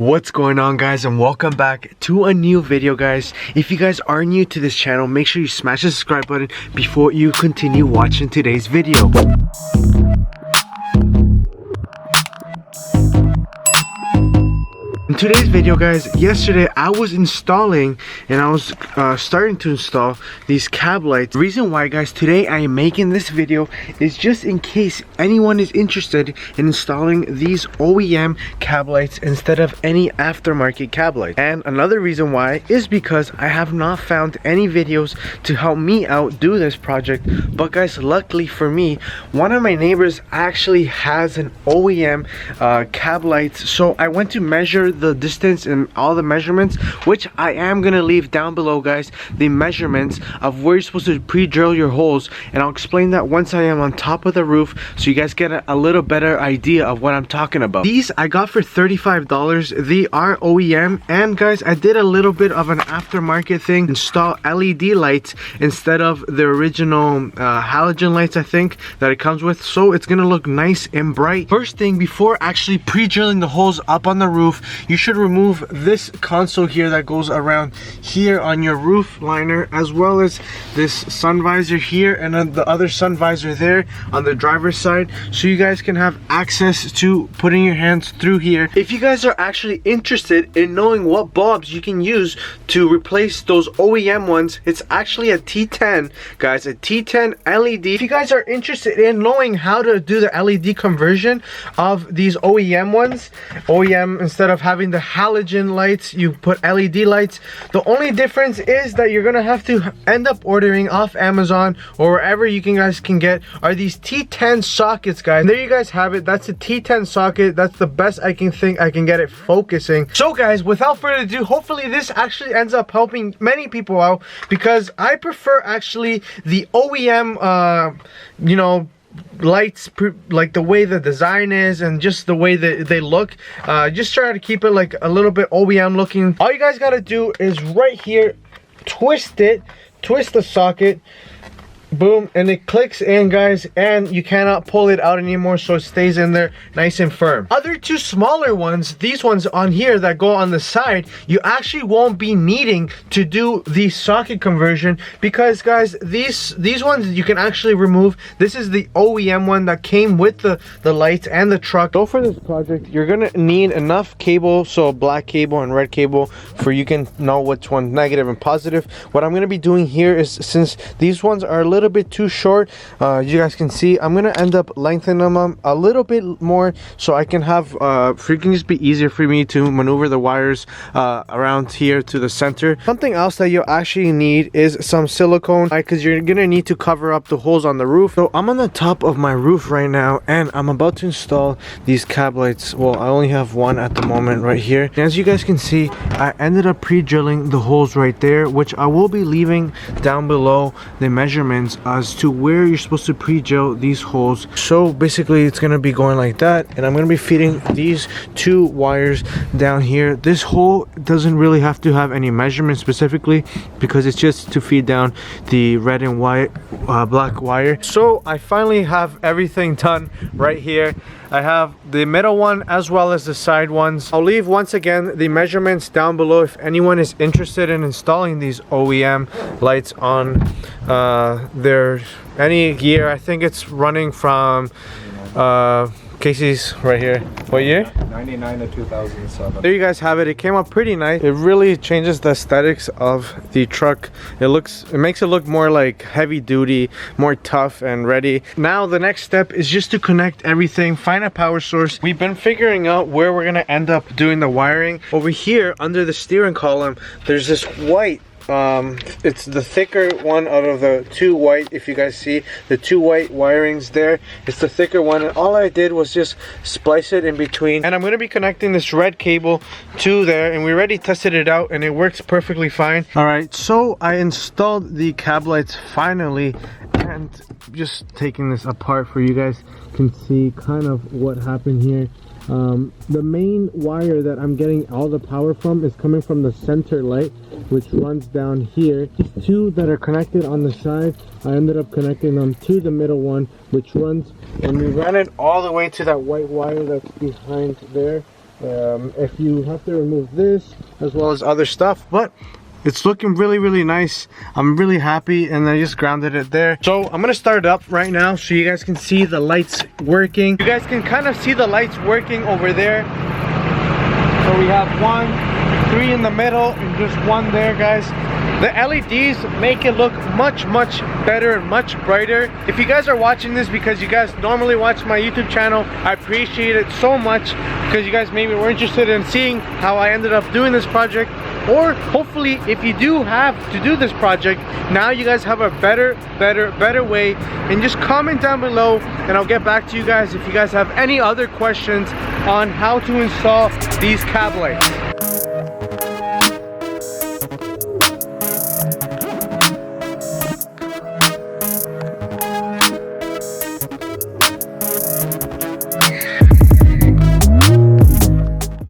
What's going on, guys, and welcome back to a new video, guys. If you guys are new to this channel, make sure you smash the subscribe button before you continue watching today's video. In today's video, guys, yesterday I was installing and I was starting to install these cab lights. The reason why, guys, today I am making this video is just in case anyone is interested in installing these OEM cab lights instead of any aftermarket cab lights. And another reason why is because I have not found any videos to help me out do this project. But guys, luckily for me, one of my neighbors actually has an OEM cab lights, so I went to measure the distance and all the measurements, which I am gonna leave down below, guys, the measurements of where you're supposed to pre-drill your holes, and I'll explain that once I am on top of the roof so you guys get a little better idea of what I'm talking about. These I got for $35. They are OEM, and guys, I did a little bit of an aftermarket thing, install LED lights instead of the original halogen lights, I think, that it comes with, so it's gonna look nice and bright. First thing, before actually pre-drilling the holes up on the roof, you should remove this console here that goes around here on your roof liner, as well as this sun visor here and then the other sun visor there on the driver's side, so you guys can have access to putting your hands through here. If you guys are actually interested in knowing what bulbs you can use to replace those OEM ones, it's actually a T10, guys, a T10 LED. If you guys are interested in knowing how to do the LED conversion of these OEM ones, OEM, instead of having the halogen lights, you put LED lights. The only difference is that you're gonna have to end up ordering off Amazon or wherever you guys can get are these T10 sockets, guys. And there you guys have it. That's a T10 socket. That's the best I can think I can get it focusing. So guys, without further ado, hopefully this actually ends up helping many people out, because I prefer actually the OEM you know, lights, like the way the design is and just the way that they look. Just try to keep it like a little bit OEM looking. All you guys got to do is right here, twist the socket, boom, and it clicks in, guys, and you cannot pull it out anymore, so it stays in there nice and firm. Other two smaller ones, these ones on here that go on the side, you actually won't be needing to do the socket conversion, because guys, these ones you can actually remove. This is the OEM one that came with the lights and the truck. So for this project, you're gonna need enough cable, so black cable and red cable, for you can know which one's negative and positive. What I'm gonna be doing here is, since these ones are a little bit too short, you guys can see, I'm gonna end up lengthening them a little bit more so I can have it can just be easier for me to maneuver the wires around here to the center. Something else that you actually need is some silicone, because you're gonna need to cover up the holes on the roof. So I'm on the top of my roof right now, and I'm about to install these cab lights. Well, I only have one at the moment right here, and as you guys can see, I ended up pre-drilling the holes right there, which I will be leaving down below the measurements as to where you're supposed to pre-drill these holes. So basically it's gonna be going like that, and I'm gonna be feeding these two wires down here. This hole doesn't really have to have any measurement specifically, because it's just to feed down the red and white black wire. So I finally have everything done right here. I have the middle one as well as the side ones. I'll leave once again the measurements down below if anyone is interested in installing these OEM lights on their any year. I think it's running from Casey's right here. What year? 99 to 2007. There you guys have it. It came out pretty nice. It really changes the aesthetics of the truck. It makes it look more like heavy duty, more tough and ready. Now the next step is just to connect everything, find a power source. We've been figuring out where we're gonna end up doing the wiring. Over here under the steering column, there's this white, it's the thicker one out of the two white. If you guys see the two white wirings there, it's the thicker one, and all I did was just splice it in between, and I'm going to be connecting this red cable to there, and we already tested it out and it works perfectly fine. All right, so I installed the cab lights finally, and just taking this apart for you guys can see kind of what happened here. The main wire that I'm getting all the power from is coming from the center light, which runs down here. These two that are connected on the side, I ended up connecting them to the middle one, which runs, and we ran it all the way to that white wire that's behind there. if you have to remove this as well as other stuff, but it's looking really nice. I'm really happy, and I just grounded it there. So I'm gonna start it up right now so you guys can see the lights working. You guys can kind of see the lights working over there. So we have 1, 3 in the middle, and just 1 there, guys. The LEDs make it look much better and much brighter. If you guys are watching this because you guys normally watch my YouTube channel, I appreciate it so much, because you guys maybe were interested in seeing how I ended up doing this project. Or hopefully, if you do have to do this project, now you guys have a better way. And just comment down below and I'll get back to you guys if you guys have any other questions on how to install these cab lights.